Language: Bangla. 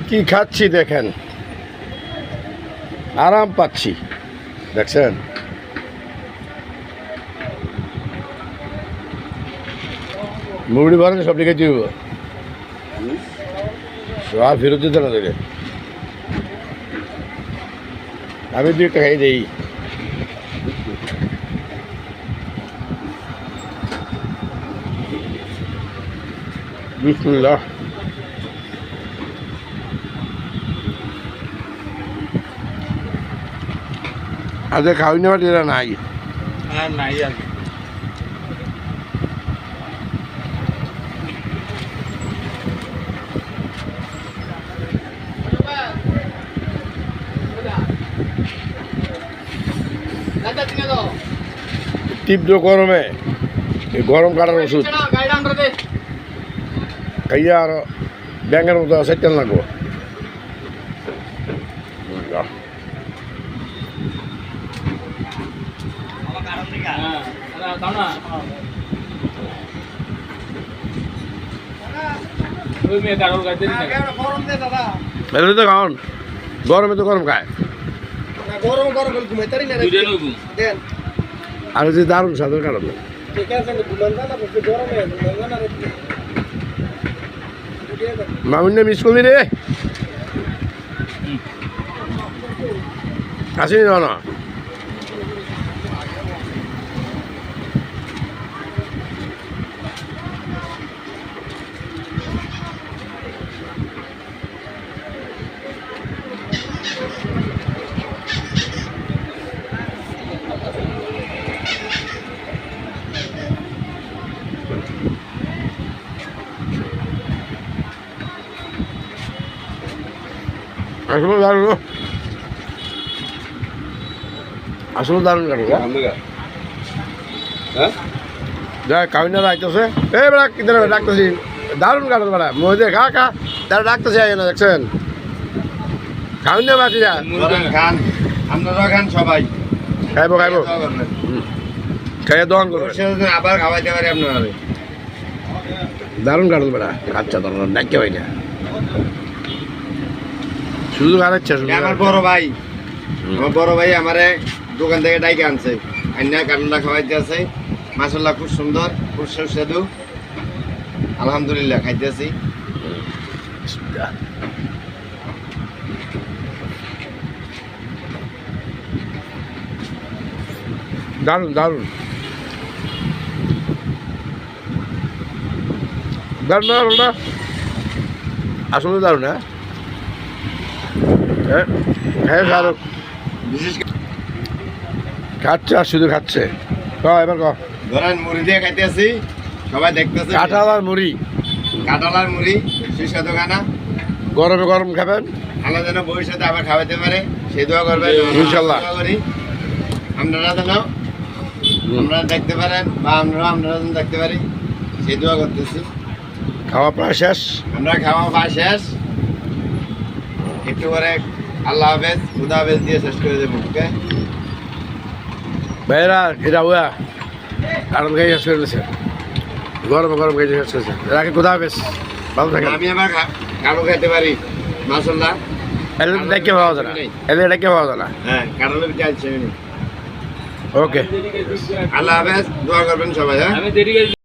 কি খাচ্ছি দেখেন, আরাম পাচ্ছি দেখছেন। মুড়ি ভরেন সব দিকে দিব, সব ফেরত দিতে না দেবে। আমি 2 একটা খাই দিই। বিসমিল্লাহ। আজকে খাওয়াই নেওয়ার এরা নাই। নাই আর তীব্র গরমে এই গরম কাটার ওষুধ খাইয়া আর ব্যাঙের মতো সেটেল লাগবো। তো খাওয়ান, গরমে তো গরম খায়। আর যে দারুণ সাধারণ কারণ মামুন্য মিস করলি রে, আসিনি না। আসলে দারুণ, আসলে দারুণ কাটে। যাই কামিনারা আইতেছে, এই বেড়া কিদের ডাকতেছি, দারুণ কাটে বেড়া মধ্যে খা খা তারা ডাকতেছে আই না দেখছেন। কামিনা বাকি যা খান, আপনারা খান সবাই, খাইবো খাইবো খাইয়া দোকান করবে, আবার খাওয়াইতে পারি আপনারা। দারুণ কাটে বেড়া। আচ্ছা দারুণ ডাকে ভাই না, শুধু খাওয়াচ্ছে। আমার বড় ভাই, আমার বড় ভাই আমারে দোকান থেকে ডাইকে আনছে, আইনা কান্না খাওয়াইতে আছে। মাশাআল্লাহ খুব সুন্দর, খুব সুস্বাদু, আলহামদুলিল্লাহ খাইতে আছি। দারুণ দারুণ দারুণ দারুণ না, আসলে দারুণ। হ্যাঁ হ্যাঁ দারুণ, বিশেষ খাচ্ছে আর শুধু খাচ্ছে। এবার ধরেন মুড়ি দিয়ে খাইতে আছি, সবাই দেখতেছে। কাঁঠাল আর মুড়ি, কাঁঠাল আর মুড়ি সুস্বাদু খানা। গরমে গরম খাবেন, আল্লাহ যেন ভবিষ্যতে আবার খাওয়াতে পারে সেই দোয়া করবেন ইনশাল্লাহ। করি আপনারা যেন আপনারা দেখতে পারেন বা আপনারা যেন দেখতে পারি সেই দোয়া করতেছি। খাওয়া প্রায় শেষ, আমরা খাওয়া প্রায় শেষ, একটু পরে আল্লাহ হাফেজ খুদা হাফেজ দিয়ে শেষ করে দেবো। ওকে ভাইরা, এটা ওয়া কারণ খাই শেষ করে দিয়েছে, গরমে গরম খাই শেষ করেছে। রাখি কোথা বেশ ভালো থাকে। আমি আবার কালো খাইতে পারি মাশাআল্লাহ। এলে দেখে পাওয়া যায় না, এলে দেখে পাওয়া যায় না। হ্যাঁ কারণের কি আছে। ওকে আল্লাহ হাফেজ, দোয়া করবেন সবাই। হ্যাঁ